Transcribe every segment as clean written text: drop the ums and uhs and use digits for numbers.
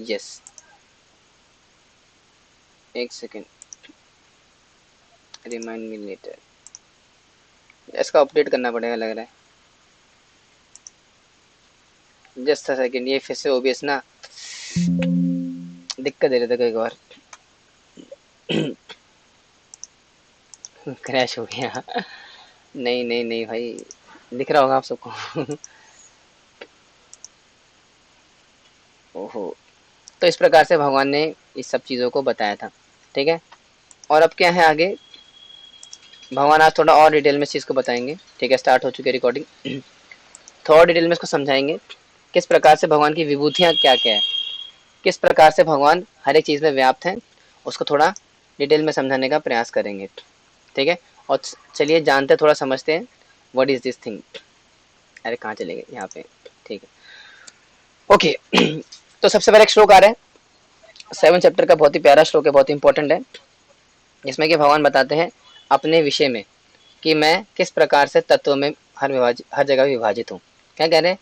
Yes, एक second, remind me later, इसका update करना पड़ेगा लग रहा है। जस्ट अ सेकेंड, ये फिर से ओबीएस ना दिक्कत दे रहे थे कई बार। क्रैश हो गया। नहीं नहीं नहीं भाई, दिख रहा होगा आप सबको। ओहो, तो इस प्रकार से भगवान ने इस सब चीज़ों को बताया था, ठीक है। और अब क्या है आगे, भगवान आज थोड़ा और डिटेल में इस चीज़ को बताएंगे, ठीक है। स्टार्ट हो चुकी है रिकॉर्डिंग। थोड़ा डिटेल में इसको समझाएंगे, किस प्रकार से भगवान की विभूतियाँ क्या क्या है, किस प्रकार से भगवान हर एक चीज़ में व्याप्त हैं, उसको थोड़ा डिटेल में समझाने का प्रयास करेंगे, ठीक है। और चलिए जानते थोड़ा समझते हैं व्हाट इज दिस थिंग। अरे कहाँ चले गए, यहाँ पे, ठीक है, ओके। तो सबसे पहले एक श्लोक आ रहा है, 7 चैप्टर का, बहुत ही प्यारा श्लोक है, बहुत ही इंपॉर्टेंट है, जिसमें कि भगवान बताते हैं अपने विषय में कि मैं किस प्रकार से तत्व में हर जगह विभाजित हूँ। क्या कह रहे हैं,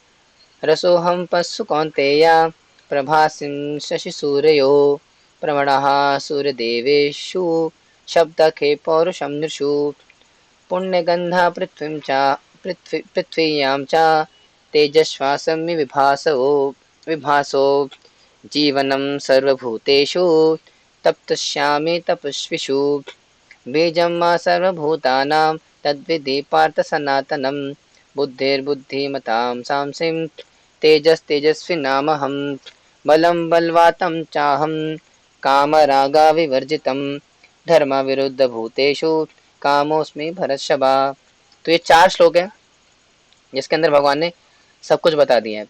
रसोहम पशु कौन्तेया प्रभासिं शशि सूर्यो प्रवणः सूर्यदेवेषु शब्दखे पौरुषं नृषु पुण्यगन्धा पृथ्वीं च पृथ्वीयां च तेजश्वासं विभासो जीवनं सर्वभूतेषु तप्तश्यामि तपस्विषु बीजं मा सर्वभूतानां तद्विधि पार्थ सनातनं बुद्धिर्बुद्धिमतां सांसिं तेजस्तेजस्विनामहं बलं बलवातं चाहं कामरागाविवर्जितं धर्मविरुद्धभूतेषु कामोऽस्मि भरतर्षभा। तो ये 4 श्लोक है जिसके अंदर भगवान ने सब कुछ बता दिया है।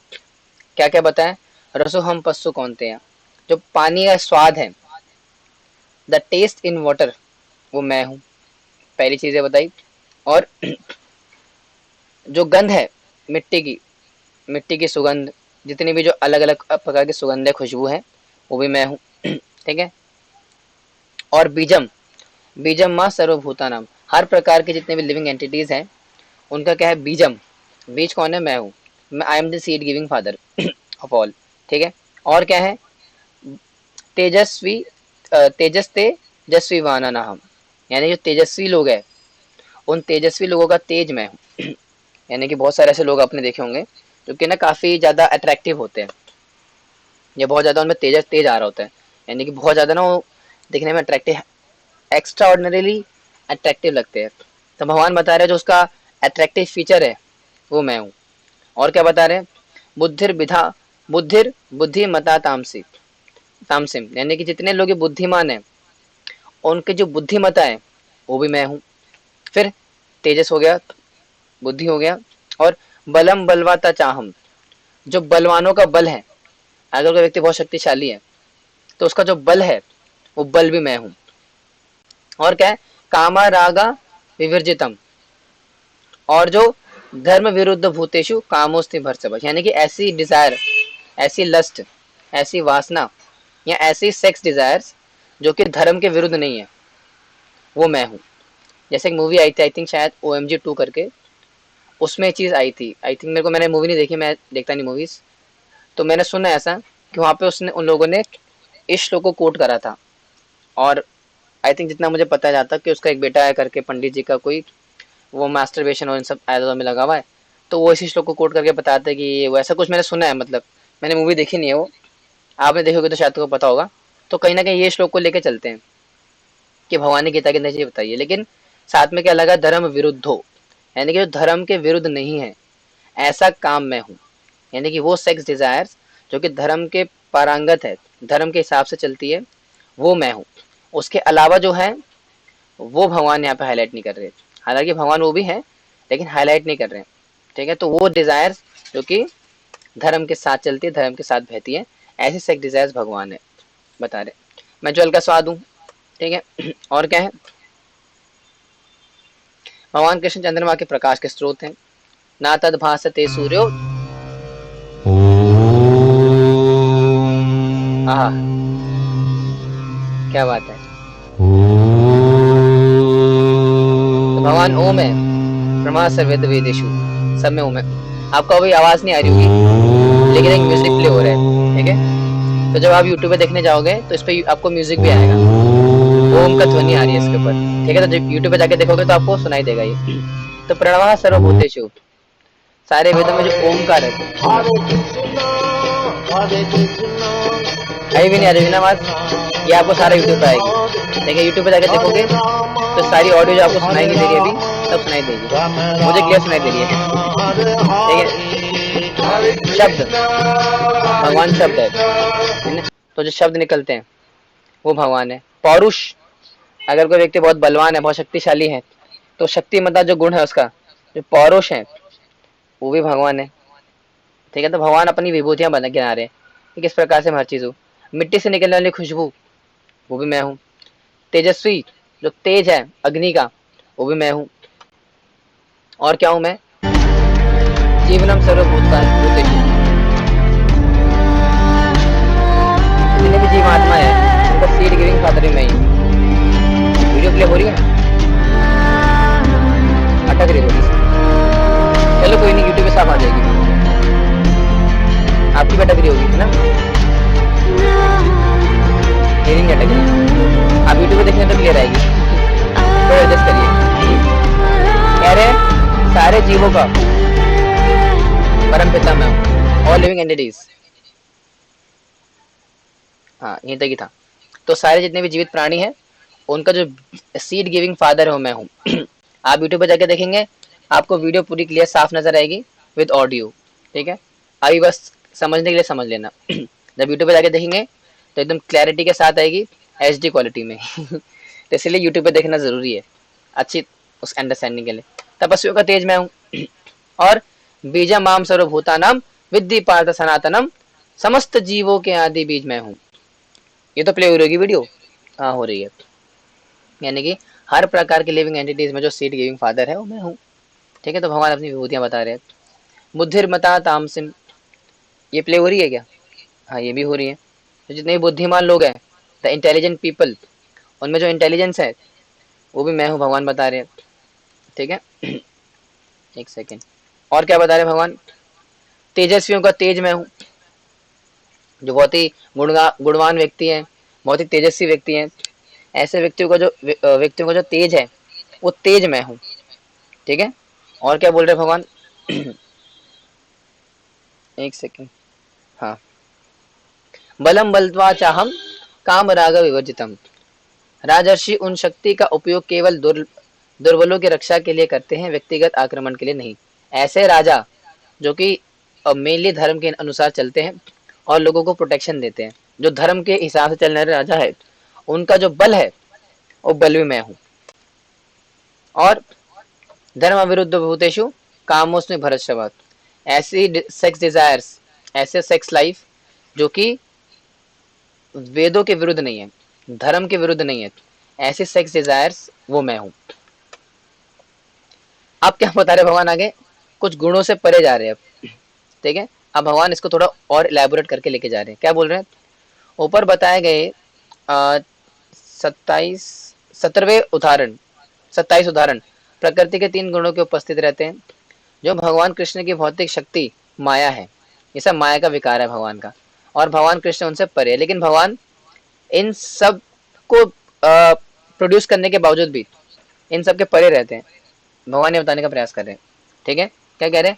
क्या क्या बताया, रसो हम पशु कौनते हैं, जो पानी का स्वाद है, द टेस्ट इन वाटर, वो मैं हूँ, पहली चीजें बताई। और जो गंध है मिट्टी की सुगंध, जितनी भी जो अलग अलग प्रकार की सुगंध है, खुशबू है, वो भी मैं हूँ, ठीक है। और बीजम, बीजम माँ सर्वभूता नाम, हर प्रकार के जितने भी लिविंग एंटिटीज हैं उनका क्या है, बीजम, बीज कौन है, मैं हूँ, मैं I am the seed giving father of all, ठीक है। और क्या है, तेजस्वी, तेजस तेजस्वी वाना नाम, यानी जो तेजस्वी लोग हैं उन तेजस्वी लोगों का तेज मैं हूँ। यानी कि बहुत सारे ऐसे लोग आपने देखे होंगे जो कि ना काफी ज्यादा अट्रैक्टिव होते हैं, ये बहुत ज्यादा उनमें तेज आ रहा होता है, यानी कि बहुत ज्यादा ना वो दिखने में अट्रैक्टिव, एक्स्ट्रा ऑर्डिनरीली अट्रैक्टिव लगते हैं। तो भगवान बता रहे हैं जो उसका अट्रैक्टिव फीचर है वो मैं हूँ। और क्या बता रहे हैं, बुद्धिर बुद्धि मता तामसिम, यानी कि जितने लोग बुद्धिमान है उनके जो बुद्धिमता है वो भी मैं हूँ। फिर तेजस हो गया, बुद्धि हो गया, और बलम बलवाता चाहम, जो बलवानों का बल है, अगर कोई व्यक्ति बहुत शक्तिशाली है तो उसका जो बल है वो बल भी मैं हूँ। और क्या है, कामा रागा विवर्जितम, और जो धर्म विरुद्ध भूतेषु कामोस्ति भर्सभ, यानी कि ऐसी डिजायर, ऐसी लस्ट, ऐसी वासना या ऐसी सेक्स डिजायर्स जो कि धर्म के विरुद्ध नहीं है, वो मैं हूँ। जैसे एक मूवी आई थी, आई थिंक शायद OMG 2 करके, उसमें चीज आई थी, आई थिंक, मेरे को, मैंने मूवी नहीं देखी, मैं देखता नहीं मूवीज, तो मैंने सुना ऐसा कि वहाँ पे उसने उन लोगों ने इस श्लोक को कोट करा था। और आई थिंक जितना मुझे पता जाता कि उसका एक बेटा है करके, पंडित जी का कोई, वो मास्टरबेशन और इन सब आयतों में लगा हुआ है, तो वो इसी श्लोक को कोट करके बताते हैं कि ये वो, ऐसा कुछ मैंने सुना है, मतलब मैंने मूवी देखी नहीं है वो, आपने देखोगे तो शायद तुमको पता होगा। तो कहीं ना कहीं ये श्लोक को लेकर चलते हैं कि भगवान ने गीता के अंदर चीज बताई है, लेकिन साथ में क्या लगा, धर्म विरुद्धो, यानी कि जो धर्म के विरुद्ध नहीं है ऐसा काम मैं हूँ, यानी कि वो सेक्स डिजायर्स जो कि धर्म के पारंगत है, धर्म के हिसाब से चलती है, वो मैं हूँ। उसके अलावा जो है वो भगवान यहाँ पे हाईलाइट नहीं कर रहे, हालांकि भगवान वो भी है लेकिन हाईलाइट नहीं कर रहे हैं, ठीक है। तो वो डिजायर्स जो कि धर्म के साथ चलती है, धर्म के साथ बहती है, ऐसे सेक्स डिजायर्स भगवान है बता रहे, मैं जल का स्वाद हूँ, ठीक है। और क्या है, भगवान कृष्ण चंद्रमा के प्रकाश के स्रोत हैं, ना तद भासते सूर्यो, आहा क्या बात है, तो भगवान ओम है, ब्रह्मा सर्वेद वेदेशु, सब में ओम है। आपको अभी आवाज नहीं आ रही होगी लेकिन एक म्यूजिक प्ले हो रहा है, ठीक है। तो जब आप यूट्यूब पे देखने जाओगे तो इस पे आपको म्यूजिक भी आएगा, ओम का ध्वनि आ रही है इसके ऊपर, ठीक है। तो जब यूट्यूब पे जाके देखोगे तो आपको सुनाई देगा ये। तो प्रणवः सर्वभूतेषु, सारे वेदों में जो ओमकार है, अभी भी नहीं आ रही ना आवाज, ये आपको सारा यूट्यूब पे आएगी, ठीक है। यूट्यूब पे जाके देखोगे तो सारी ऑडियो जो आपको सुनाई नहीं दे रही अभी, सब सुनाई देगी, मुझे क्लियर सुनाई दे रही है, ठीक है। शब्द, भगवान शब्द है, तो जो शब्द निकलते हैं वो भगवान है। पौरुष, अगर कोई व्यक्ति बहुत बलवान है, बहुत शक्तिशाली है, तो शक्तिमता जो गुण है उसका, जो पौरुष है, वो भी भगवान है, ठीक है। तो भगवान अपनी विभूतियां बना गिना रहे हैं कि किस प्रकार से मैं हर चीज हूँ। मिट्टी से निकलने वाली खुशबू, वो भी मैं हूँ। तेजस्वी, जो तेज है अग्नि का, वो भी मैं हूँ। और क्या हूँ मैं? जीवनम सर्वभूतेषु, जितने भी जीवात्मा है उनका सीड गिविंग फादर भी मैं ही हूँ। वीडियो प्ले हो रही है ना, अटक रही थोड़ी सी, चलो कोई नहीं, यूट्यूब पे साफ आ जाएगी, आपकी भी अटक रही होगी, है ना, मेरी नहीं अटक रही। आप यूट्यूब पे देखने तो क्लियर आएगी, तो एडजस्ट करिए। कह रहे सारे जीवों का परम पिता मैं हूँ, ऑल लिविंग एंटिटीज, हाँ यहीं तक ही था। तो सारे जितने भी जीवित प्राणी हैं उनका जो सीड गिविंग फादर है वो मैं हूँ। आप यूट्यूब पे जाके देखेंगे, आपको वीडियो पूरी क्लियर साफ नजर आएगी विद ऑडियो, ठीक है। अभी बस समझने के लिए समझ लेना। जब यूट्यूब पे जाके देखेंगे तो एकदम क्लैरिटी के साथ आएगी, एचडी क्वालिटी में। तो इसलिए यूट्यूब पे देखना जरूरी है अच्छी उस अंडरस्टैंडिंग के लिए। तपस्वियों का तेज मैं हूँ। और बीजा माम सर्वभूतानाम विद्धि पार्थ सनातनम, समस्त जीवों के आदि बीज मैं हूँ। ये तो प्ले हो रही होगी वीडियो, हाँ हो रही है। यानी कि हर प्रकार के लिविंग एंटिटीज में जो सीड गिविंग फादर है वो मैं हूँ, ठीक है। तो भगवान अपनी विभूतियां बता रहे हैं। बुद्धिर्मता तामसिम, ये प्ले हो रही है क्या? हाँ ये भी हो रही है। तो जितने भी बुद्धिमान लोग हैं, द इंटेलिजेंट पीपल, उनमें जो इंटेलिजेंस है वो भी मैं हूँ, भगवान बता रहे हैं, ठीक है। एक सेकेंड, और क्या बता रहे हैं भगवान? तेजस्वियों का तेज मैं हूँ, जो बहुत ही गुणवान व्यक्ति हैं, बहुत ही तेजस्वी व्यक्ति हैं, ऐसे व्यक्तियों का जो तेज है वो तेज मैं हूँ, ठीक है। और क्या बोल रहे हैं भगवान? एक सेकेंड, हाँ, बलम बलत्वा चाहम काम राग विवर्जितम, राजर्षि उन शक्ति का उपयोग केवल दुर्बलों की रक्षा के लिए करते हैं, व्यक्तिगत आक्रमण के लिए नहीं। ऐसे राजा जो कि मेनली धर्म के अनुसार चलते हैं और लोगों को प्रोटेक्शन देते हैं, जो धर्म के हिसाब से चलने वाले राजा है, उनका जो बल है वो बल भी मैं हूँ। और धर्म विरुद्ध भूतेषु कामोस्मि भरतशभात, ऐसी सेक्स डिजायर्स, ऐसे सेक्स लाइफ जो कि वेदों के विरुद्ध नहीं है, धर्म के विरुद्ध नहीं है, ऐसे सेक्स डिजायर्स वो मैं हूँ। अब क्या बता रहे भगवान आगे? कुछ गुणों से परे जा रहे हैं अब, ठीक है। अब भगवान इसको थोड़ा और इलेबोरेट करके लेके जा रहे हैं। क्या बोल रहे हैं? ऊपर बताए गए 27 17वें उदाहरण, 27 उदाहरण प्रकृति के 3 गुणों के उपस्थित रहते हैं। जो भगवान कृष्ण की भौतिक शक्ति माया है, ये सब माया का विकार है भगवान का, और भगवान कृष्ण उनसे परे है। लेकिन भगवान इन सब को प्रोड्यूस करने के बावजूद भी इन सब के परे रहते हैं। भगवान ये बताने का प्रयास कर रहे हैं, ठीक है। क्या कह रहे हैं?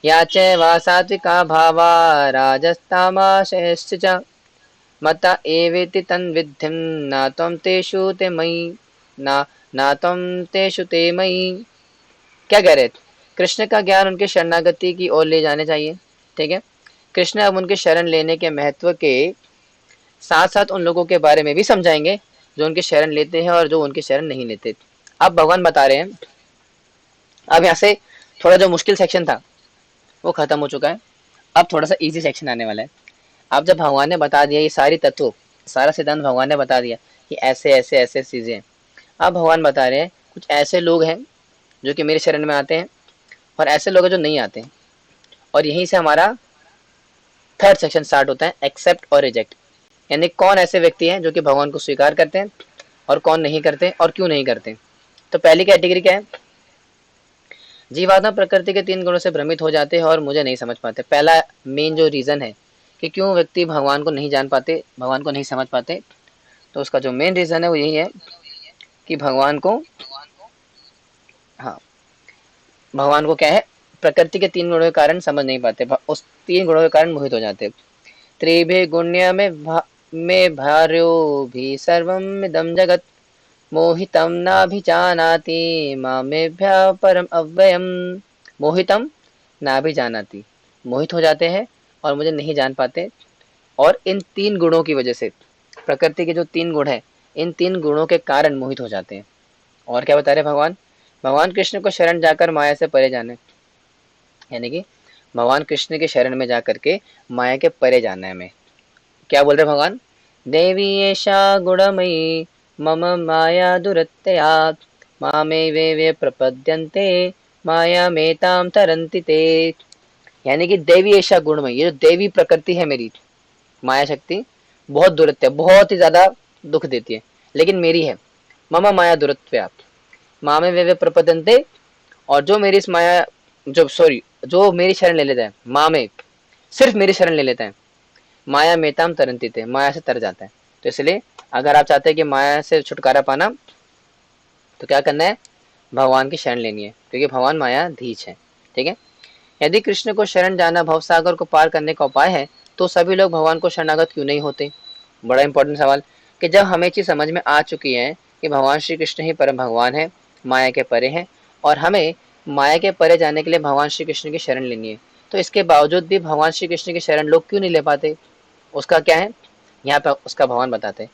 याचे वा सात्विका भावा राजस्तामाशयश्च च मता एवेति तन्विद्धिं न त्वं तेषु ते मयि न त्वं तेषु ते मयि। क्या कह रहे थे? कृष्ण का ज्ञान उनके शरणागति की ओर ले जाने चाहिए, ठीक है। कृष्ण अब उनके शरण लेने के महत्व के साथ साथ उन लोगों के बारे में भी समझाएंगे जो उनके शरण लेते हैं और जो उनके शरण नहीं लेते। अब भगवान बता रहे हैं, अब यहाँ से थोड़ा जो मुश्किल सेक्शन था वो खत्म हो चुका है, अब थोड़ा सा इजी सेक्शन आने वाला है। अब जब भगवान ने बता दिया ये सारी तत्व, सारा सिद्धांत भगवान ने बता दिया कि ऐसे ऐसे ऐसे चीजें हैं, अब भगवान बता रहे हैं कुछ ऐसे लोग हैं जो कि मेरे शरण में आते हैं और ऐसे लोग हैं जो नहीं आते हैं। और यहीं से हमारा थर्ड सेक्शन स्टार्ट होता है, एक्सेप्ट और रिजेक्ट, यानी कौन ऐसे व्यक्ति हैं जो कि भगवान को स्वीकार करते हैं और कौन नहीं करते और क्यों नहीं करते। तो पहली कैटेगरी क्या है? जीवात्मा प्रकृति के 3 गुणों से भ्रमित हो जाते हैं और मुझे नहीं समझ पाते। पहला मेन जो रीजन है कि क्यों व्यक्ति भगवान को नहीं जान पाते, भगवान को नहीं समझ पाते। तो उसका जो मेन रीजन है वो यही है कि भगवान को, हाँ, भगवान को क्या है, प्रकृति के 3 गुणों के कारण समझ नहीं पाते, उस 3 गुणों के कारण मोहित हो जाते। त्रिभि गुण्य में भार्यो भी सर्वम इदं जगत मोहितम नाभिजानाति मामेभ्य परम अव्ययम। मोहितम नाभिजानाति, मोहित हो जाते हैं और मुझे नहीं जान पाते। और इन 3 गुणों की वजह से, प्रकृति के जो 3 गुण है, इन 3 गुणों के कारण मोहित हो जाते हैं। और क्या बता रहे भगवान, भगवान कृष्ण को शरण जाकर माया से परे जाने, यानी कि भगवान कृष्ण के शरण में जाकर के माया के परे जाना है हमें। क्या बोल रहे भगवान, देवी एषा गुणमयी मम माया दुरत्यया मामे वे प्रपद्यन्ते माया मेताम तरन्ति ते। यानी कि देवी ऐसा गुणमयी, ये जो देवी प्रकृति है मेरी माया शक्ति, बहुत दुरत्य, बहुत ही ज्यादा दुख देती है, लेकिन मेरी है। मम माया दुरत्या मामे वे प्रपद्यन्ते, और जो मेरी इस माया, जो सॉरी जो मेरी शरण ले लेता है, मामे सिर्फ मेरी शरण ले लेता है, माया मेताम तरंती थे, माया से तर जाता है। तो इसलिए अगर आप चाहते हैं कि माया से छुटकारा पाना, तो क्या करना है, भगवान की शरण लेनी है, क्योंकि भगवान माया धीच है। ठीक है, यदि कृष्ण को शरण जाना भवसागर को पार करने का उपाय है, तो सभी लोग भगवान को शरणागत क्यों नहीं होते। बड़ा इंपॉर्टेंट सवाल, कि जब हमें चीज समझ में आ चुकी है कि भगवान श्री कृष्ण ही परम भगवान है, माया के परे हैं, और हमें माया के परे जाने के लिए भगवान श्री कृष्ण की शरण लेनी है, तो इसके बावजूद भी भगवान श्री कृष्ण की शरण लोग क्यों नहीं ले पाते। उसका क्या है, यहाँ पे उसका भगवान बताते हैं।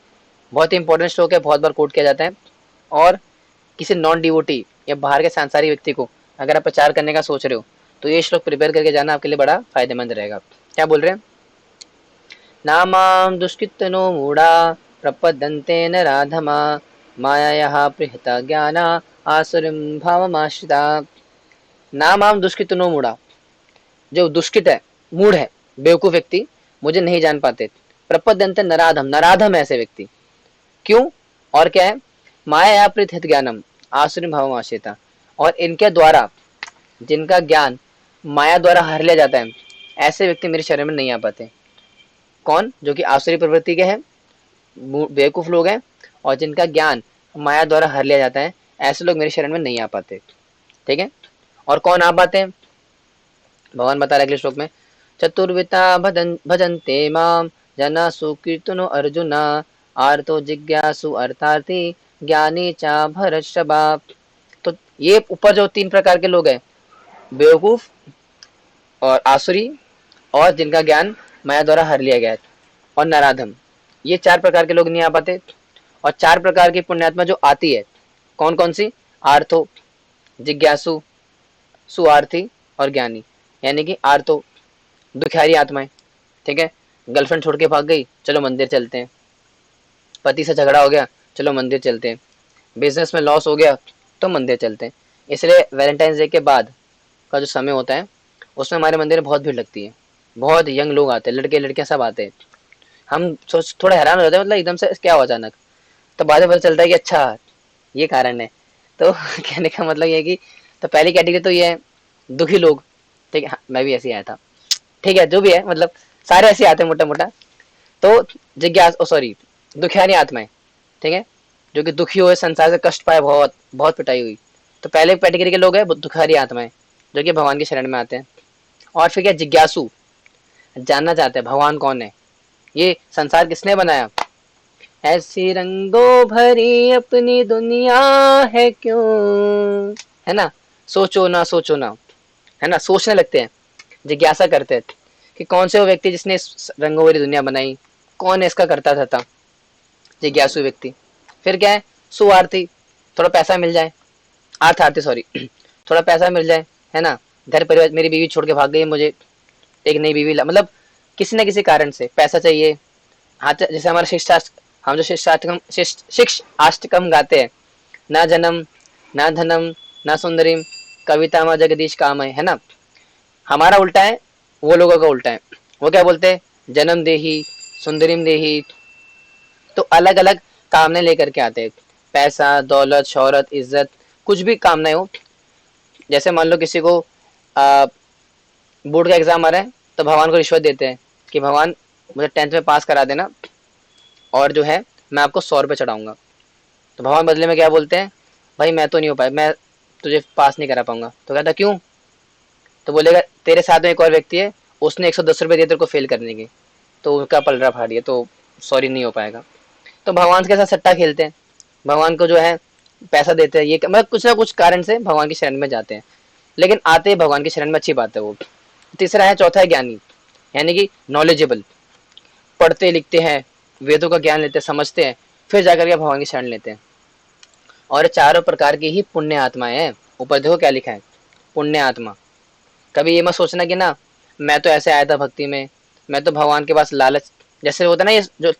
बहुत ही इंपॉर्टेंट श्लोक है, बहुत बार कोट किया जाता है। और किसी नॉन डिवोटी या बाहर के सांसारिक व्यक्ति को अगर आप प्रचार करने का सोच रहे हो, तो ये श्लोक प्रिपेयर करके जाना आपके लिए बड़ा फायदेमंद रहेगा। क्या बोल रहे हैं, नामाम दुष्कृतनो मूढ़ा प्रपद्यन्ते नराधमा मायायाः प्रीहता ज्ञाना आसुरीं भावमाश्रिता। नामाम दुष्कृतनो मूढ़ा, जो दुष्कृत है, मूढ़ है, बेवकूफ व्यक्ति, मुझे नहीं जान पाते। प्रपद्यन्ते नराधम, नराधम ऐसे व्यक्ति, क्यों, और क्या है, माया प्रीत ज्ञानम आसुरी भाव आश्रिता, और इनके द्वारा जिनका ज्ञान माया द्वारा हर लिया जाता है, ऐसे व्यक्ति मेरे शरण में नहीं आ पाते। कौन, जो कि आसुरी प्रवृत्ति के हैं, बेवकूफ लोग हैं, और जिनका ज्ञान माया द्वारा हर लिया जाता है, ऐसे लोग मेरे शरण में नहीं आ पाते। ठीक है, और कौन आ पाते हैं, भगवान बता रहे अगले श्लोक में, चतुर्विता भजन्ते माम जना सुकीर्तनो अर्जुना आर्तो जिज्ञासु अर्थार्थी ज्ञानी चा भरतषभा। तो ये ऊपर जो 3 प्रकार के लोग हैं, बेवकूफ और आसुरी और जिनका ज्ञान माया द्वारा हर लिया गया है, और नराधम, ये 4 प्रकार के लोग नहीं आ पाते। और 4 प्रकार की पुण्यात्मा जो आती है, कौन कौन सी, आर्थो, जिज्ञासु, सुआर्थी और ज्ञानी। यानी कि आर्थो दुखियारी आत्माएं, ठीक है, गर्लफ्रेंड छोड़ के भाग गई, चलो मंदिर चलते हैं, पति से झगड़ा हो गया, चलो मंदिर चलते हैं, बिजनेस में लॉस हो गया, तो मंदिर चलते हैं। इसलिए वैलेंटाइंस डे के बाद का जो समय होता है, उसमें हमारे मंदिर में बहुत भीड़ लगती है, बहुत यंग लोग आते हैं, लड़के लड़कियां सब आते हैं। हम सोच थोड़ा हैरान हो जाते हैं, मतलब एकदम से क्या हुआ अचानक, तो बाद में पता चलता है कि अच्छा ये कारण है। तो कहने का मतलब ये है कि, तो पहली कैटेगरी तो ये है, दुखी लोग। ठीक है, हाँ, मैं भी ऐसे ही आया था, ठीक है, जो भी है, मतलब सारे ऐसे आते हैं मोटा मोटा। तो जिज्ञास ओ सॉरी दुखियारी आत्माएं, ठीक है, जो कि दुखी हुए, संसार से कष्ट पाए, बहुत बहुत पिटाई हुई, तो पहले कैटेगरी के लोग हैं दुखियारी आत्माएं, जो कि भगवान की शरण में आते हैं। और फिर क्या, जिज्ञासु, जानना चाहते हैं भगवान कौन है, ये संसार किसने बनाया, ऐसी रंगों भरी अपनी दुनिया है क्यों, है ना, सोचो ना सोचो ना, है ना, सोचने लगते हैं, जिज्ञासा करते हैं कि कौन से वो व्यक्ति जिसने इस रंगों वाली दुनिया बनाई, कौन है इसका करता था, जिज्ञासु व्यक्ति। फिर क्या है, सुआर्थी, थोड़ा पैसा मिल जाए, आर्थार्थी सॉरी थोड़ा पैसा मिल जाए, है ना, घर परिवार, मेरी बीवी छोड़ के भाग गई, मुझे एक नई बीवी मतलब किसी न किसी कारण से पैसा चाहिए। हाँ, जैसे हमारा शिष्टाष्ट, हम जो शिष्टाष्टकम गाते हैं, ना जन्म ना धनम ना सुंदरीम कविता में जगदीश काम है ना, हमारा उल्टा है, वो लोगों का उल्टा है। वो क्या बोलते हैं, जन्म देही, सुंदरीम देही, तो अलग अलग कामने लेकर के आते हैं, पैसा, दौलत, शोहरत, इज्जत, कुछ भी कामनाएं हो। जैसे मान लो किसी को बोर्ड का एग्जाम आ रहा है, तो भगवान को रिश्वत देते हैं, कि भगवान मुझे 10th में पास करा देना और जो है मैं आपको 100 रुपये चढ़ाऊंगा। तो भगवान बदले में क्या बोलते हैं, भाई मैं तो नहीं हो पाया, मैं तुझे पास नहीं करा पाऊंगा। तो कहता क्यों, तो बोलेगा तेरे साथ में एक और व्यक्ति है, उसने 110 रुपये दिए तेरे को फेल करने के, तो उसका पलड़ा फाड़ दिया, तो सॉरी नहीं हो पाएगा। तो भगवान के साथ सट्टा खेलते हैं, भगवान को जो है पैसा देते हैं, ये मतलब कुछ ना कुछ कारण से भगवान की शरण में जाते हैं, लेकिन आते ही भगवान की शरण में अच्छी बात है वो। तीसरा है, चौथा है ज्ञानी, यानी कि नॉलेजेबल, पढ़ते लिखते हैं, वेदों का ज्ञान लेते हैं, समझते हैं, फिर जाकर के भगवान की शरण लेते हैं। और चारों प्रकार की ही पुण्य आत्माएं हैं। ऊपर देखो क्या लिखा है, पुण्य आत्मा। कभी ये मत सोचना कि ना मैं तो ऐसे आया था भक्ति में, मैं तो भगवान के पास लालच, जैसे होता है ना ये जो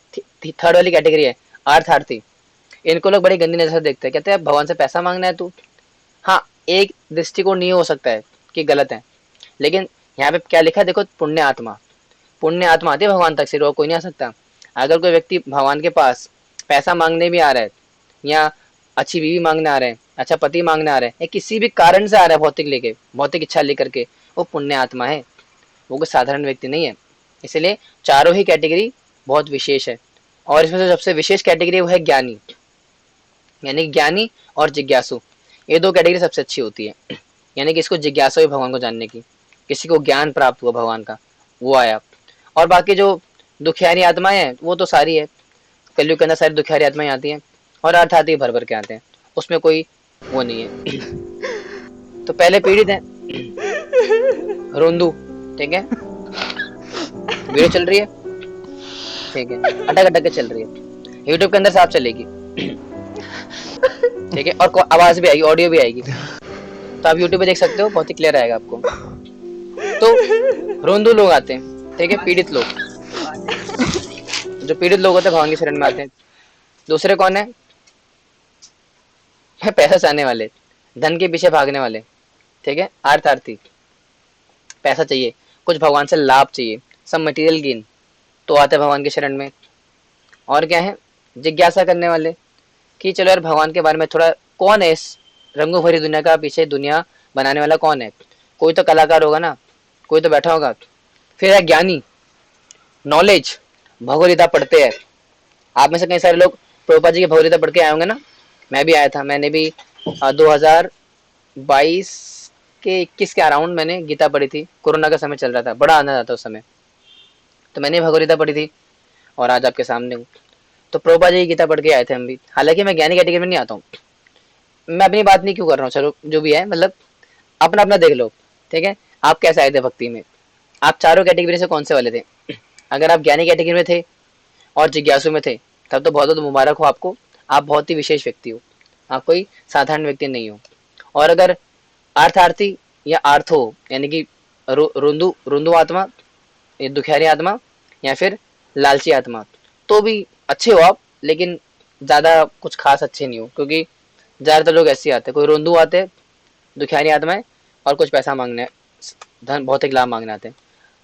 थर्ड वाली कैटेगरी है आर्थार्थी, इनको लोग बड़ी गंदी नजर से देखते हैं, कहते हैं भगवान से पैसा मांगना है तू। हाँ, एक दृष्टिकोण नहीं हो सकता है कि गलत है, लेकिन यहाँ पे क्या लिखा है देखो, पुण्य आत्मा, पुण्य आत्मा आती है भगवान तक, सिर्फ कोई नहीं आ सकता। अगर कोई व्यक्ति भगवान के पास पैसा मांगने भी आ रहा है, या अच्छी बीवी मांगने आ रहे हैं, अच्छा पति मांगने आ रहे हैं, या किसी भी कारण से आ रहा है भौतिक लेके, भौतिक इच्छा लेकर के, वो पुण्य आत्मा है, वो कोई साधारण व्यक्ति नहीं है। इसलिए चारों ही कैटेगरी बहुत विशेष है, और इसमें से सबसे विशेष कैटेगरी वो है ज्ञानी, यानी ज्ञानी और जिज्ञासु, ये दो कैटेगरी सबसे अच्छी होती है। यानी कि इसको जिज्ञासा हुई भगवान को जानने की, किसी को ज्ञान प्राप्त हुआ भगवान का, वो आया। और बाकी जो दुखियारी आत्माएं हैं वो तो सारी है, कलयुग के अंदर सारी दुखियारी आत्माएं आती हैं, और अर्थ आती है भर भर के आते हैं, उसमें कोई वो नहीं है। तो पहले पीड़ित है रोंदू, ठीक है, वीडियो चल रही है, ठीक है, अटक अटक के चल रही है, यूट्यूब के अंदर साफ चलेगी, ठीक है, और आवाज भी आएगी, ऑडियो भी आएगी, तो आप यूट्यूब पे देख सकते हो, बहुत ही क्लियर आएगा आपको। तो रोंदू लोग आते हैं, ठीक है, पीड़ित लोग, जो पीड़ित लोग होते हैं भगवान की शरण में आते हैं। दूसरे कौन है पैसा चाहने वाले, धन के पीछे भागने वाले, ठीक है, आर्थार्थी, पैसा चाहिए, कुछ भगवान से लाभ चाहिए, सब मटेरियल गेन, तो आते हैं भगवान की शरण में। और क्या है, जिज्ञासा करने वाले, कि चलो यार भगवान के बारे में थोड़ा, कौन है इस रंगों भरी दुनिया का पीछे दुनिया बनाने वाला कौन है, कोई तो कलाकार होगा ना, कोई तो बैठा होगा। फिर है ज्ञानी, नॉलेज, भगवद पढ़ते हैं, आप में से कई सारे लोग प्रभुपाद जी की भगवद पढ़ के आए होंगे ना, मैं भी आया था, मैंने भी 2022 के 21 के अराउंड मैंने गीता पढ़ी थी, कोरोना का समय चल रहा था, बड़ा आनंद आता उस समय, तो मैंने भगवद पढ़ी थी और आज आपके सामने हूँ। तो प्रभुपाद जी की गीता पढ़ के आए थे हम भी, हालांकि मैं ज्ञानी कैटेगरी में नहीं आता हूँ, मैं अपनी बात नहीं क्यों कर रहा हूँ, चलो जो भी है, मतलब अपना अपना देख लो, ठीक है, आप कैसे आए थे भक्ति में, आप चारों कैटेगरी से कौन से वाले थे। अगर आप ज्ञानी कैटेगरी में थे और जिज्ञासु में थे, तब तो बहुत बहुत मुबारक हो आपको, आप बहुत ही विशेष व्यक्ति हो, आप कोई साधारण व्यक्ति नहीं हो। और अगर अर्थार्थी या आर्थो, यानी कि रुंदू रुंदू आत्मा, ये दुखियारी आत्मा, या फिर लालची आत्मा, तो भी अच्छे हो आप, लेकिन ज्यादा कुछ खास अच्छे नहीं हो, क्योंकि ज्यादातर लोग ऐसे आते हैं, कोई रोंदू आते हैं दुखियारी आत्माएं, और कुछ पैसा मांगने, धन भौतिक लाभ मांगने आते हैं,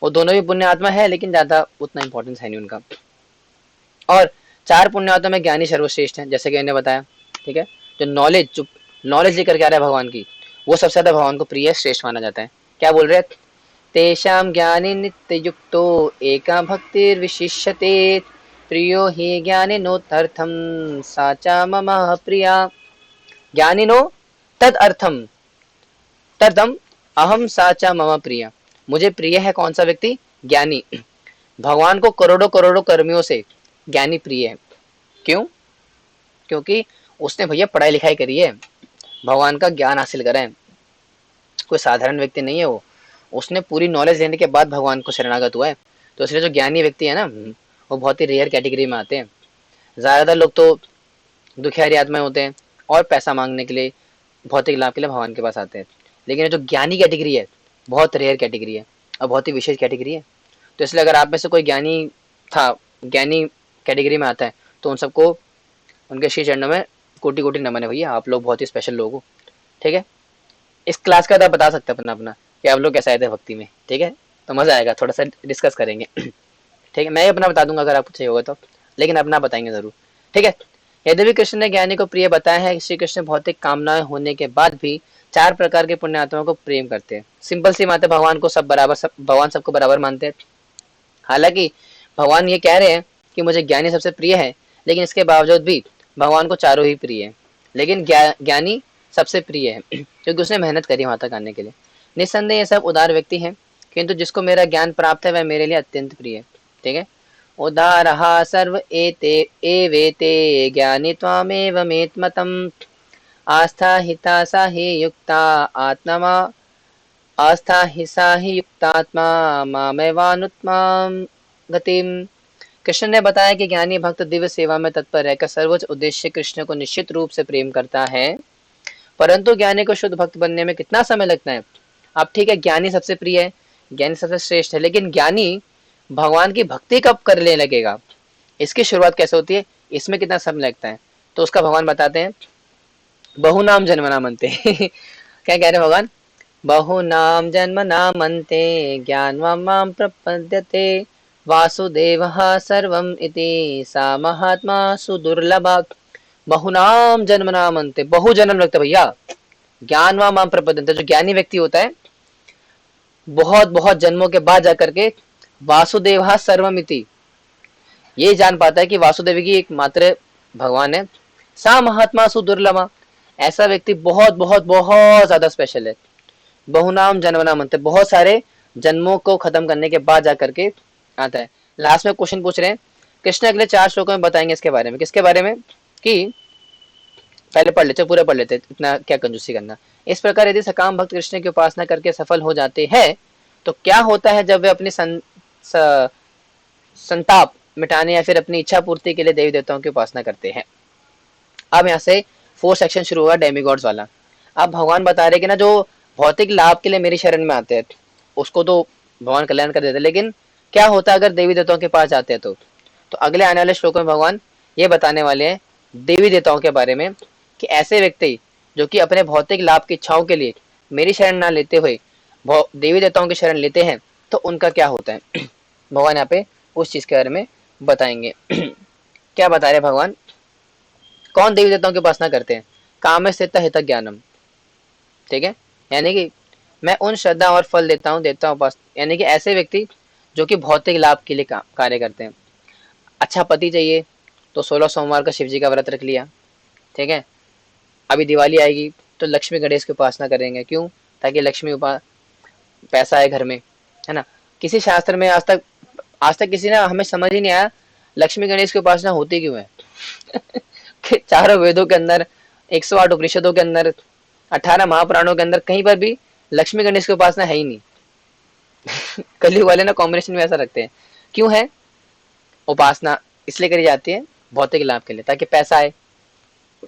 वो दोनों भी पुण्य आत्मा है, लेकिन ज्यादा उतना इंपॉर्टेंस है नहीं उनका। और चार पुण्य आत्मा में ज्ञानी सर्वश्रेष्ठ है, जैसे कि मैंने बताया, ठीक है, जो नॉलेज लेकर के आ रहा है भगवान की, वो सबसे ज्यादा भगवान को प्रिय श्रेष्ठ माना जाता है। क्या बोल रहे हैं, तेषां ज्ञाने नित्य युक्तो एका भक्तिर्विशिष्यते, प्रियो हि ज्ञानिनोत्यर्थम साचा मम प्रिया, ज्ञानिनो तद अर्थम तदम अहम साचा मम प्रिया, मुझे प्रिय है कौन सा व्यक्ति, ज्ञानी। भगवान को करोड़ों करोड़ों कर्मियों से ज्ञानी प्रिय है, क्यों, क्योंकि उसने भैया पढ़ाई लिखाई करी है, भगवान का ज्ञान हासिल करा है, कोई साधारण व्यक्ति नहीं है वो, उसने पूरी नॉलेज लेने के बाद भगवान को शरणागत हुआ है। तो इसलिए जो ज्ञानी व्यक्ति है ना, वो बहुत ही रेयर कैटेगरी में आते हैं। ज्यादातर लोग तो दुखियारी आत्माएं होते हैं और पैसा मांगने के लिए, भौतिक लाभ के लिए भगवान के पास आते हैं, लेकिन जो ज्ञानी कैटेगरी है बहुत रेयर कैटेगरी है, और बहुत ही विशेष कैटेगरी है। तो इसलिए अगर आप में से कोई ज्ञानी था, ज्ञानी कैटेगरी में आता है, तो उन सबको उनके श्री चरणों में कोटि कोटि नमन है भैया, आप लोग बहुत ही स्पेशल लोग हो, ठीक है। इस क्लास का तो आप बता सकते हैं अपना अपना कि आप लोग कैसे आए थे भक्ति में, ठीक है, तो मजा आएगा, थोड़ा सा डिस्कस करेंगे। ठीक है, मैं अपना बता दूंगा अगर आपको चाहिए होगा तो, लेकिन अपना बताएंगे जरूर, ठीक है। यद्यपि कृष्ण ने ज्ञानी को प्रिय बताया है, श्री कृष्ण भौतिक कामनाएं होने के बाद भी चार प्रकार के पुण्यात्माओं को प्रेम करते हैं। सिंपल सी बात है, भगवान को सब बराबर, भगवान सबको बराबर मानते हैं, हालांकि भगवान ये कह रहे हैं कि मुझे ज्ञानी सबसे प्रिय है, लेकिन इसके बावजूद भी भगवान को चारों ही प्रिय है, लेकिन ज्ञानी सबसे प्रिय है क्योंकि उसने मेहनत करी वहां तक आने के लिए। निस्संदेह ये सब उदार व्यक्ति हैं, किंतु जिसको मेरा ज्ञान प्राप्त है वह मेरे लिए अत्यंत प्रिय है। ठीक है। उदारः सर्व एते एवेते ज्ञानी त्वामेवमेतमतम् आस्था हिता सा हि युक्ता आत्मा आस्था ही सा ही युक्तात्मा मामेवानुत्माम गतिम। कृष्ण ने बताया कि ज्ञानी भक्त दिव्य सेवा में तत्पर रहकर सर्वोच्च उद्देश्य कृष्ण को निश्चित रूप से प्रेम करता है, परंतु ज्ञानी को शुद्ध भक्त बनने में कितना समय लगता है। अब ठीक है, ज्ञानी सबसे प्रिय है, ज्ञानी सबसे श्रेष्ठ है, लेकिन ज्ञानी भगवान की भक्ति कब करने लगेगा, इसकी शुरुआत कैसे होती है, इसमें कितना समय लगता है। तो उसका भगवान बताते हैं, बहुनाम जन्मना मनते क्या कह रहे हैं भगवान, बहुनाम जन्मनामन्ते ज्ञानवान् मां प्रपद्यते वासुदेवः सर्वम् इति सा महात्मा सुदुर्लभा। बहुनाम जन्मनामन्ते, बहु जन्म लगता है भैया, ज्ञानवान् मां प्रपद्यते, जो ज्ञानी व्यक्ति होता है बहुत बहुत जन्मों के बाद जाकर के वासुदेवः सर्वम् इति ये जान पाता है कि वासुदेव की एक मात्र भगवान है। सा महात्मा सुदुर्लभा, ऐसा व्यक्ति बहुत बहुत बहुत ज्यादा स्पेशल है। बहुनाम जन्मनाम अंत, बहुत सारे जन्मों को खत्म करने के बाद जाकर के आता है। लास्ट में क्वेश्चन पूछ रहे हैं कृष्ण, अगले 4 श्लोकों में बताएंगे इसके बारे में। किसके बारे में, कि पहले पढ़ लेते, पूरे पढ़ लेते, इतना क्या कंजूसी करना। इस प्रकार यदि सकाम भक्त कृष्ण की उपासना करके सफल हो जाते हैं तो क्या होता है जब वे अपनी संताप मिटाने या फिर अपनी इच्छा पूर्ति के लिए देवी देवताओं की उपासना करते हैं। अब यहाँ से 4 सेक्शन शुरू होगा डेमीगॉड्स वाला। अब भगवान बता रहे कि ना, जो भौतिक लाभ के लिए मेरी शरण में आते हैं उसको तो भगवान कल्याण कर देते हैं, लेकिन क्या होता है अगर देवी देवताओं के पास जाते हैं तो अगले आने वाले श्लोकों में भगवान ये बताने वाले हैं देवी देवताओं के बारे में कि ऐसे व्यक्ति जो कि अपने भौतिक लाभ की इच्छाओं के लिए मेरी शरण ना लेते हुए देवी देवताओं की शरण लेते हैं तो उनका क्या होता है। भगवान यहाँ पे उस चीज के बारे में बताएंगे। क्या बता रहे भगवान, कौन देवी देवताओं की उपासना करते हैं, काम स्थित हित ज्ञानम। ठीक है, यानी कि मैं उन श्रद्धा और फल देता हूँ उपासना, यानी कि ऐसे व्यक्ति जो कि भौतिक लाभ के लिए कार्य करते हैं। अच्छा पति चाहिए तो 16 सोमवार का शिव जी का व्रत रख लिया। ठीक है, अभी दिवाली आएगी तो लक्ष्मी गणेश की उपासना करेंगे, क्यों, ताकि लक्ष्मी पैसा आए घर में, है ना। किसी शास्त्र में आज तक किसी ने हमें समझ ही नहीं आया लक्ष्मी गणेश की उपासना होती क्यों है। कि चारों वेदों के अंदर, 108 उपनिषदों के अंदर, 18 महापुराणों के अंदर कहीं पर भी लक्ष्मी गणेश की उपासना है ही नहीं। कलयुग वाले ना कॉम्बिनेशन में ऐसा रखते हैं। क्यों है उपासना, इसलिए करी जाती है भौतिक लाभ के लिए, ताकि पैसा आए,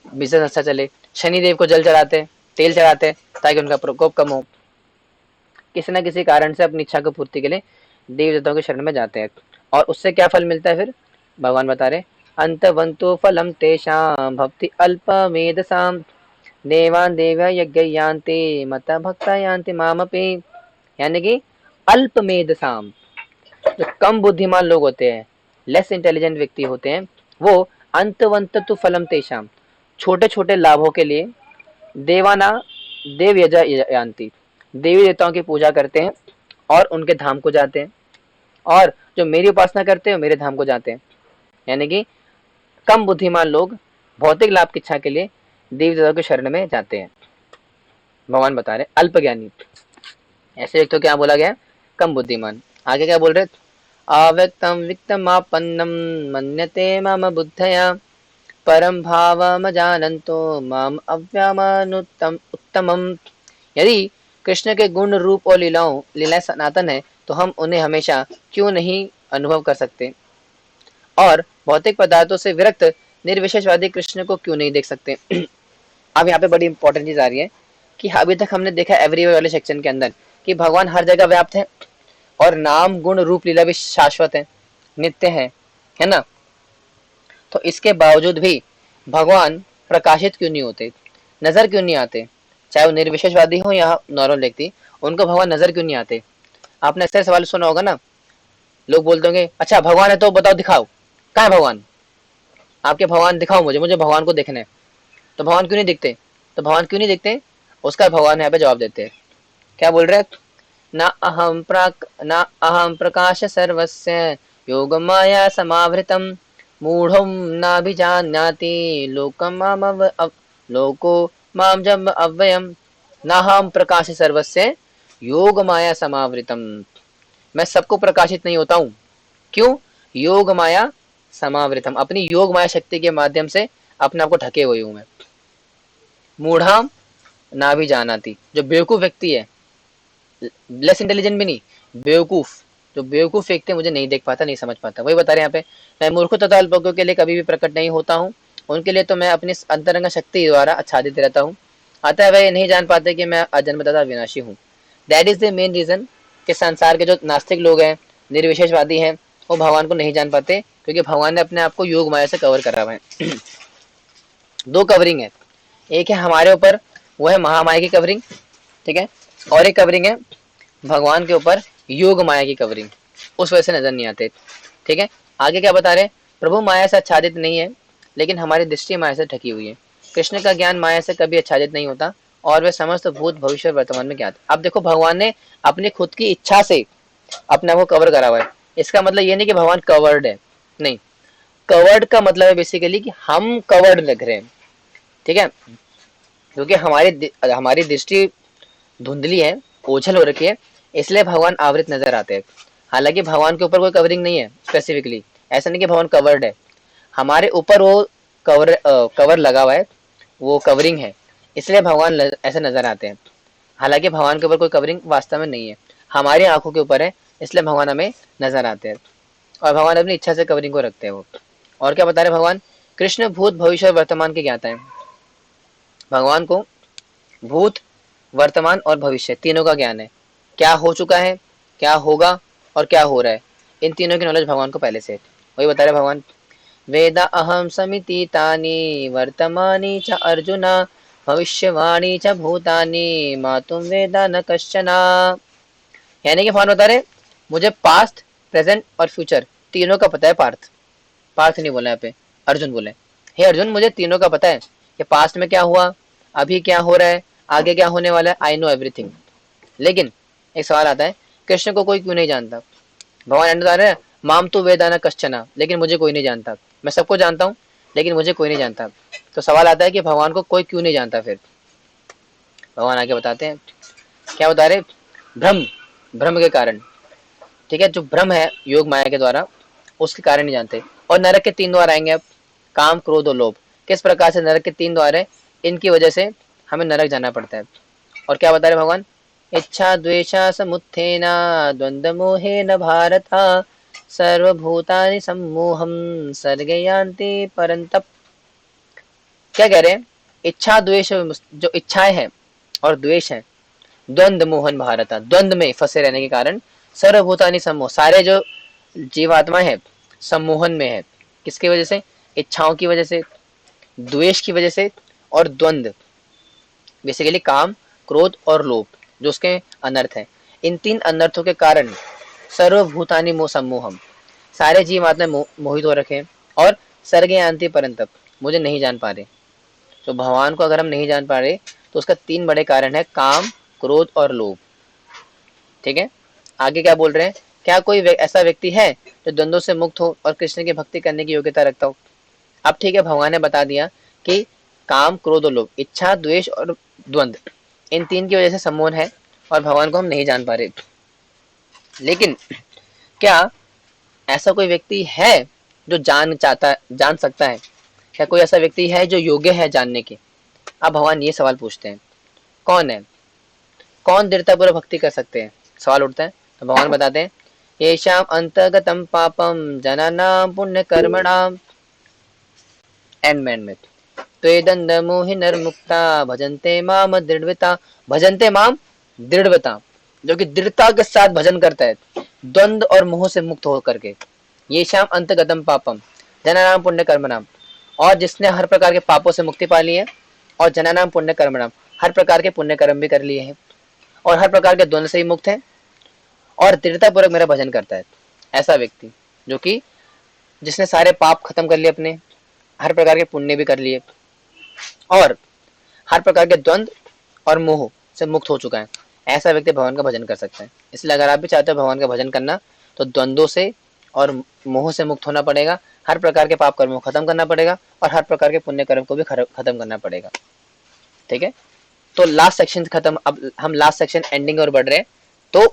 बिजनेस अच्छा चले। शनि देव को जल चढ़ाते, तेल चढ़ाते ताकि उनका प्रकोप कम हो। किसी न किसी कारण से अपनी इच्छा की पूर्ति के लिए देवी देवताओं के शरण में जाते हैं, और उससे क्या फल मिलता है फिर भगवान बता रहे, अंतवंतो फलम तेषां भक्ति अल्पमेधसाम् देवान देव यज्ञ यान्ति मत भक्ता यान्ति मामपि। यानी कि अल्पमेधसाम, जो कम बुद्धिमान लोग होते हैं, लेस इंटेलिजेंट व्यक्ति होते हैं, वो अंतवंत तो फलम तेषाम, छोटे छोटे लाभों के लिए देवाना देव यजा यान्ति, देवी देवताओं की पूजा करते हैं और उनके धाम को जाते हैं, और जो मेरी उपासना करते हैं मेरे धाम को जाते हैं। यानी कि कम बुद्धिमान लोग भौतिक लाभ की इच्छा के लिए देवी देवताओं के शरण में जाते हैं। भगवान बता रहे अल्प ज्ञानी, ऐसे एक तो क्या बोला गया, कम बुद्धिमान। आगे क्या बोल रहे, अव्यक्तम वित्तमापन्नम मन्यते मम बुद्धया परम भावमजानन्तो माम अव्यामानुत्तम उत्तमम। यदि कृष्ण के गुण रूप और लीलाएं सनातन है तो हम उन्हें हमेशा क्यों नहीं अनुभव कर सकते, और भौतिक पदार्थों से विरक्त निर्विशेषवादी कृष्ण को क्यों नहीं देख सकते। अब यहाँ पे बड़ी इंपॉर्टेंट चीज आ रही है कि अभी तक हमने देखा एवरीवे वाले सेक्शन के अंदर कि भगवान हर जगह व्याप्त है और नाम गुण रूप लीला भी शाश्वत है, नित्य है ना। तो इसके बावजूद भी भगवान प्रकाशित क्यों नहीं होते, नजर क्यों नहीं आते, चाहे वो निर्विशेषवादी हो या नॉर्मल व्यक्ति, उनको भगवान नजर क्यों नहीं आते। आपने ऐसे सवाल सुना होगा ना, लोग बोलते होंगे अच्छा भगवान है तो बताओ दिखाओ, कहाँ है भगवान, आपके भगवान दिखाओ मुझे भगवान को देखना है। तो भगवान क्यों नहीं दिखते, तो भगवान क्यों नहीं दिखते, उसका भगवान यहाँ पे जवाब देते हैं। क्या बोल रहे हैं, न अहं प्रकाश सर्वस्य योगमाया समावृतं मूढ़ों नाभिजानाति लोको मां जम अव्ययम नाहम प्रकाश सर्वस्य योग माया समावृतम। मैं सबको प्रकाशित नहीं होता हूँ। क्यों? योग माया समावृतम, अपनी योग माया शक्ति के माध्यम से अपने आप को ढके हुए हूँ मैं। मूढ़ाम ना भी जानाती, जो बेवकूफ व्यक्ति है, लेस इंटेलिजेंट भी नहीं, बेवकूफ, जो बेवकूफ व्यक्ति मुझे नहीं देख पाता, नहीं समझ पाता, वही बता रहे हैं यहाँ पे। मैं मूर्खों तथा अल्पज्ञों के लिए कभी भी प्रकट नहीं होता हूँ, उनके लिए तो मैं अपनी अंतरंग शक्ति द्वारा आच्छादित रहता हूँ। अतः वह नहीं जान पाते कि मैं अजन्म तथा विनाशी हूँ। That is the main reason कि संसार के जो नास्तिक लोग हैं, निर्विशेषवादी हैं, वो भगवान को नहीं जान पाते, क्योंकि भगवान ने अपने आप को योग माया से कवर करा हुआ है। दो कवरिंग है, एक है हमारे ऊपर, वो है महामाया की कवरिंग, ठीक है, और एक कवरिंग है भगवान के ऊपर, योग माया की कवरिंग, उस वजह से नजर नहीं आते। ठीक है, आगे क्या बता रहे? प्रभु माया से आच्छादित नहीं है, लेकिन हमारी दृष्टि माया से ढकी हुई है। कृष्ण का ज्ञान माया से कभी आच्छादित नहीं होता, और वे समस्त भूत भविष्य वर्तमान में ज्ञात। अब देखो, भगवान ने अपनी खुद की इच्छा से अपने आप को कवर करा हुआ है। इसका मतलब ये नहीं कि भगवान कवर्ड है, नहीं। कवर्ड का मतलब है बेसिकली कि हम कवर्ड लग रहे हैं, ठीक है, क्योंकि हमारी दृष्टि धुंधली है, ओझल हो रखी है, इसलिए भगवान आवृत नजर आते हैं। हालांकि भगवान के ऊपर कोई कवरिंग नहीं है स्पेसिफिकली, ऐसा नहीं कि भगवान कवर्ड है, हमारे ऊपर वो कवर लगा हुआ है, वो कवरिंग है, इसलिए भगवान ऐसे नजर आते हैं। हालांकि भगवान के ऊपर कोई कवरिंग वास्तव में नहीं है, हमारी आंखों के ऊपर है, इसलिए भगवान हमें नजर आते हैं, और भगवान अपनी इच्छा से कवरिंग को रखते हैं वो। और क्या बता रहे भगवान? कृष्ण भूत भविष्य और वर्तमान के ज्ञाता है। भगवान को भूत, वर्तमान और भविष्य तीनों का ज्ञान है। क्या हो चुका है, क्या होगा, और क्या हो रहा है, इन तीनों की नॉलेज भगवान को पहले से है। वही बता रहे भगवान, वेदा अहम समिति तानि वर्तमानी च अर्जुना भविष्यवाणी च भूतानि मातुम वेदा न कश्चना। यानी कि भगवान बता रहे, मुझे पास्ट, प्रेजेंट और फ्यूचर तीनों का पता है। पार्थ, पार्थ नहीं बोला यहाँ पे, अर्जुन बोले, हे अर्जुन, मुझे तीनों का पता है कि पास्ट में क्या हुआ, अभी क्या हो रहा है, आगे क्या होने वाला है, आई नो एवरीथिंग। लेकिन एक सवाल आता है, कृष्ण को कोई क्यों नहीं जानता? भगवान बता रहे हैं, माम तो वेदाना कश्चना, लेकिन मुझे कोई नहीं जानता। मैं सबको जानता हूँ, लेकिन मुझे कोई नहीं जानता। तो सवाल आता है कि भगवान को कोई क्यों नहीं जानता? फिर भगवान आगे बताते हैं, क्या बता रहे? भ्रम, भ्रम के कारण, ठीक है, जो भ्रम है योग माया के द्वारा, उसके कारण नहीं जानते। और नरक के 3 द्वार आएंगे अब, काम, क्रोध और लोभ। किस प्रकार से नरक के 3 द्वार है, इनकी वजह से हमें नरक जाना पड़ता है। और क्या बता रहे भगवान? इच्छा द्वेषा समुत्थेना द्वंद्व मोहेन भारत सर्वभूतानि सम्मोहम सर्गे यान्ति परन्तप। क्या कह रहे हैं? इच्छा द्वेष, जो इच्छाएं हैं और द्वेष है, द्वंद्व मोहन भारत, द्वंद्व में फंसे रहने के कारण सर्वभूतानि सम्मोह, सारे जो जीवात्मा है सम्मोहन में है। किसकी वजह से? इच्छाओं की वजह से, द्वेष की वजह से, और द्वंद्व, बेसिकली काम, क्रोध और लोभ, जो उसके अनर्थ है। इन 3 अनर्थों के कारण सर्वभूतानि मोह सम्मोहम, सारे जीव आत्मा मोहित हो रखे हैं, और सर्गे यान्ति परन्तप, मुझे नहीं जान पा रहे। तो भगवान को अगर हम नहीं जान पा रहे, तो उसका 3 बड़े कारण है, काम, क्रोध और लोभ। ठीक है, आगे क्या बोल रहे हैं? क्या कोई ऐसा व्यक्ति है जो द्वंद्वों से मुक्त हो और कृष्ण की भक्ति करने की योग्यता रखता हो? अब ठीक है, भगवान ने बता दिया कि काम, क्रोध और लोभ, इच्छा, द्वेष और द्वंद्व, इन 3 की वजह से सम्मोहन है, और भगवान को हम नहीं जान पा रहे। लेकिन क्या ऐसा कोई व्यक्ति है जो जान सकता है? क्या कोई ऐसा व्यक्ति है जो योग्य है जानने के? अब भगवान ये सवाल पूछते हैं, कौन है, कौन दृढ़तापूर्वक भक्ति कर सकते हैं? सवाल उठता है। तो भगवान बताते हैं, येषाम अंतर्गतम पापम जनानाम पुण्य कर्मणाम, एंड मैन में त्वेदंड मोहिनर्मुक्ता भजन्ते माम दृढ़वता, भजन्ते माम दृढ़वता, जो कि दृढ़ता के साथ भजन करता है, द्वंद्व और मोह से मुक्त होकर के। ये शाम अंतगतम पापम जनानाम पुण्य कर्मणाम, और जिसने हर प्रकार के पापों से मुक्ति पा ली है, और जनानाम पुण्य कर्मणाम, हर प्रकार के पुण्य कर्म भी कर लिए हैं, और हर प्रकार के द्वंद्व से ही मुक्त है, और दृढ़ता पूर्वक मेरा भजन करता है। ऐसा व्यक्ति जो कि जिसने सारे पाप खत्म कर लिए अपने, हर प्रकार के पुण्य भी कर लिए, और हर प्रकार के द्वंद्व और मोह से मुक्त हो चुका है, ऐसा व्यक्ति भगवान का भजन कर सकता है। इसलिए अगर आप भी चाहते हो भगवान का भजन करना, तो द्वंद्वों से और मोह से मुक्त होना पड़ेगा, हर प्रकार के पाप कर्मों को खत्म करना पड़ेगा, और हर प्रकार के पुण्य कर्म को भी खत्म करना पड़ेगा। ठीक है, तो लास्ट सेक्शन खत्म, अब हम लास्ट सेक्शन एंडिंग और बढ़ रहे हैं, तो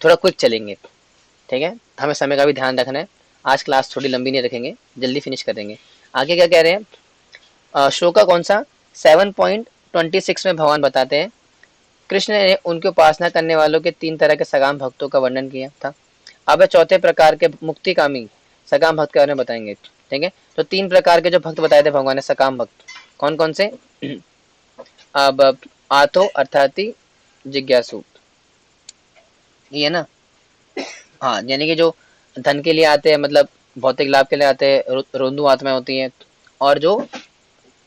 थोड़ा क्विक चलेंगे। ठीक है, हमें समय का भी ध्यान रखना है, आज क्लास थोड़ी लंबी नहीं रखेंगे, जल्दी फिनिश कर देंगे। आगे क्या कह रहे हैं, श्लोक का कौन सा 7.26 में भगवान बताते हैं, कृष्ण ने उनकी उपासना करने वालों के 3 तरह के सगाम भक्तों का वर्णन किया था। अब चौथे प्रकार के मुक्तिकामी सकाम भक्त के बारे में बताएंगे। ठीक है, तो 3 प्रकार के जो भक्त बताए थे भगवान ने सकाम भक्त, कौन कौन से, अब आतो अर्थात जिज्ञासु, ये है ना, हाँ, यानी कि जो धन के लिए आते हैं, मतलब भौतिक लाभ के लिए आते हैं, रोंदू आत्माएं होती हैं, और जो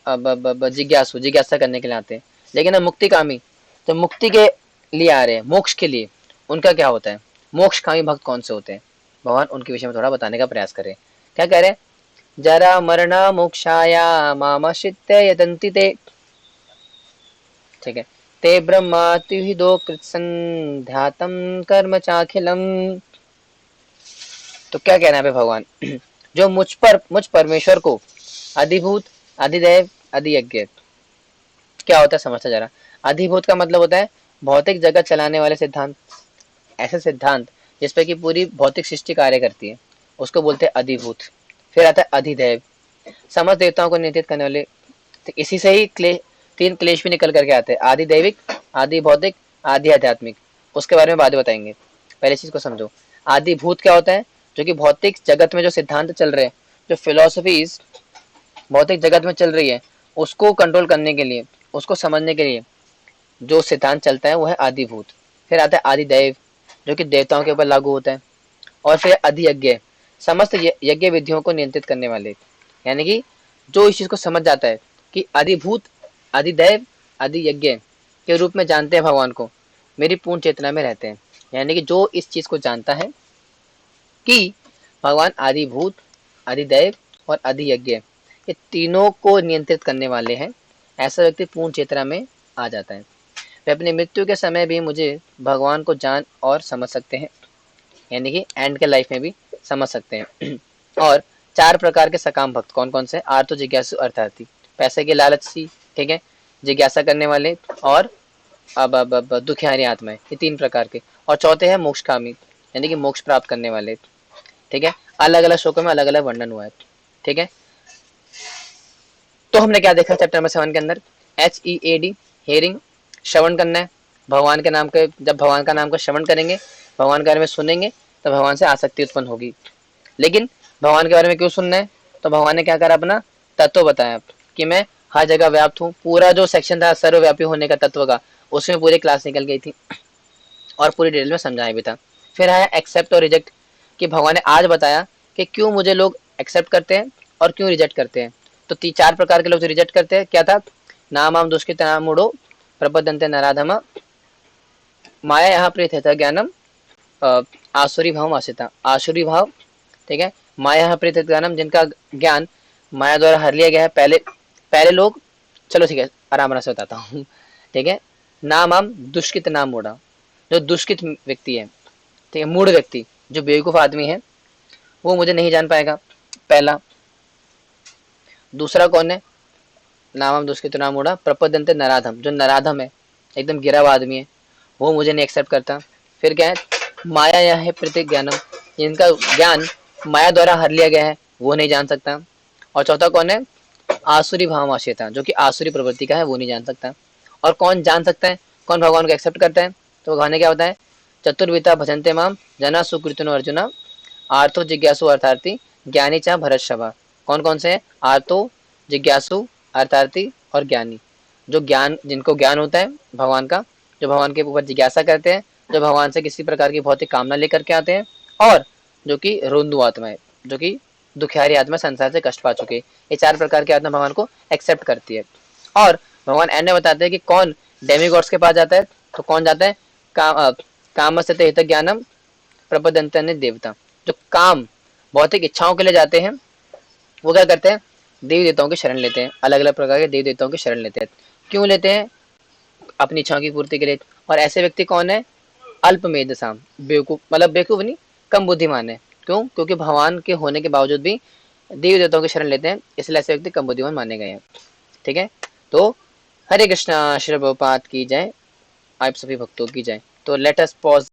अब जिज्ञासु जिज्ञासा करने के लिए आते हैं। लेकिन अब मुक्तिकामी, तो मुक्ति के लिए आ रहे हैं, मोक्ष के लिए, उनका क्या होता है, मोक्षकामी भक्त कौन से होते हैं, भगवान उनके विषय में थोड़ा बताने का प्रयास करें। क्या कह रहे हैं, जरा मरणा मोक्षाया मामाश्रित्य यतन्ति ते, ठीक है, ते ब्रह्मात्युहिदो कृत्सन्ध्यातम कर्म चाखिलम। तो क्या कहना है भगवान, जो मुझ परमेश्वर को अधिभूत, अधिदैव, अधियज्ञ, क्या होता है समझता जरा। अधिभूत का मतलब होता है भौतिक जगत चलाने वाले सिद्धांत, ऐसे सिद्धांत जिसपे कि पूरी भौतिक सृष्टि कार्य करती है, उसको बोलते हैं अधिभूत। फिर आता है अधिदैव, समस्त देवताओं को नियंत्रित करने वाले, तो इसी से ही 3 क्लेश भी निकल करके आते हैं, आदि दैविक, आदि भौतिक, आदि आध्यात्मिक। उसके बारे में बाद में बताएंगे, पहले चीज को समझो। आदि भूत क्या होता है, जो कि भौतिक जगत में जो सिद्धांत चल रहे हैं, जो फिलोसफीज भौतिक जगत में चल रही है, उसको कंट्रोल करने के लिए, उसको समझने के लिए जो सिद्धांत चलता है वो है आदिभूत। फिर आता है आदिदैव, जो कि देवताओं के ऊपर लागू होता है। और फिर अधियज्ञ, समस्त यज्ञ विधियों को नियंत्रित करने वाले, यानी कि जो इस चीज को समझ जाता है कि अधिभूत, अधिदैव, अधियज्ञ के रूप में जानते हैं भगवान को, मेरी पूर्ण चेतना में रहते हैं। यानी कि जो इस चीज को जानता है कि भगवान आदिभूत, अधिदैव और अधियज्ञ, ये तीनों को नियंत्रित करने वाले हैं, ऐसा व्यक्ति पूर्ण चेतना में आ जाता है। वे अपनी मृत्यु के समय भी मुझे भगवान को जान और समझ सकते हैं, यानी कि एंड के लाइफ में भी समझ सकते हैं। और 4 प्रकार के सकाम भक्त कौन कौन से, आर्तो जिज्ञासु अर्थार्थी, पैसे के लालची, ठीक है, जिज्ञासा करने वाले, और अब दुखियारी आत्माएं, ये 3 प्रकार के। और चौथे हैं मोक्षकामी, यानी कि मोक्ष प्राप्त करने वाले। ठीक है, अलग अलग श्लोकों में अलग अलग वर्णन हुआ है। ठीक है, तो हमने क्या देखा चैप्टर नंबर 7 के अंदर, HEAD, हेयरिंग, श्रवण करना है भगवान के नाम के, जब भगवान का नाम का श्रवण करेंगे, भगवान के बारे में सुनेंगे, तो भगवान से आसक्ति उत्पन्न होगी। लेकिन भगवान के बारे में क्यों सुनना है, तो भगवान ने क्या करा, अपना तत्व बताया कि मैं हर जगह व्याप्त हूँ। पूरा जो सेक्शन था सर्वव्यापी होने का तत्व का, उसमें पूरी क्लास निकल गई थी और पूरी डिटेल में समझाया भी था। फिर आया एक्सेप्ट और रिजेक्ट, कि भगवान ने आज बताया कि क्यों मुझे लोग एक्सेप्ट करते हैं और क्यों रिजेक्ट करते हैं। तो 4 प्रकार के लोग जो रिजेक्ट करते हैं, क्या था, नामाम दुष्कृत नाम मूढ़ो प्रपद्यन्ते नराधमा, माया यहाँ प्रीत है ज्ञानम, आसुरी भाव आसिता, आसुरी भाव, ठीक है, माया यहाँ प्रीत ज्ञानम, जिनका ज्ञान माया द्वारा हर लिया गया है। पहले पहले लोग, चलो ठीक है आराम आराम से बताता हूँ। ठीक है, नाम दुष्कृत नाम मूढ़ा, जो दुष्कृत व्यक्ति है, ठीक है, मूढ़ व्यक्ति, जो बेवकूफ आदमी है, वो मुझे नहीं जान पाएगा, पहला। दूसरा कौन है, नामम दुष्कृत नाम मूढ़ा प्रपद्यन्ते नराधम, जो नराधम है, एकदम गिरा हुआ आदमी है, वो मुझे नहीं एक्सेप्ट करता। फिर क्या है, माया यह है प्रत्येक ज्ञानम, जिनका ज्ञान माया द्वारा हर लिया गया है, वो नहीं जान सकता। और चौथा कौन है, आसुरी भाव आश्रिता, जो कि आसुरी प्रवृत्ति का है, वो नहीं जान सकता। और कौन जान सकता है, कौन भगवान को एक्सेप्ट करता है, तो भगवान ने क्या बताया, चतुर्विता भजन्ते माम जना सुकृतनो अर्जुना, आर्थो जिज्ञासु अर्थार्थी, ज्ञानी चा भरत शभा। कौन कौन से हैं, आर्थो, जिज्ञासु, अर्थार्थी और ज्ञानी। जो ज्ञान, जिनको ज्ञान होता है भगवान का, जो भगवान के ऊपर जिज्ञासा करते हैं, जो भगवान से किसी प्रकार की भौतिक कामना लेकर के आते हैं, और जो कि रोंदू आत्मा है, जो कि दुखियारी आत्मा, संसार से कष्ट पा चुके, ये 4 प्रकार की आत्मा भगवान को एक्सेप्ट करती है। और भगवान एंड में बताते हैं कि कौन डेमीगॉड्स के पास जाता है, तो कौन जाता है, काम से हित ज्ञानम प्रपदंतन देवता, जो काम भौतिक इच्छाओं के लिए जाते हैं, वो क्या करते हैं, देवी देवताओं की शरण लेते हैं, अलग अलग प्रकार के देवी देवताओं की शरण लेते हैं। क्यों लेते हैं, अपनी इच्छाओं की पूर्ति के लिए। और ऐसे व्यक्ति कौन है? अल्पमेधसाम, बेवकूफ, मतलब बेवकूफ नहीं, कम बुद्धिमान है। क्यों? क्योंकि भगवान के होने के बावजूद भी देवी देवताओं की शरण लेते हैं, इसलिए ऐसे व्यक्ति कम बुद्धिमान माने गए हैं। ठीक है, तो हरे कृष्णा, श्री प्रभुपाद की जय, आप सभी भक्तों की जय। तो लेट अस पॉज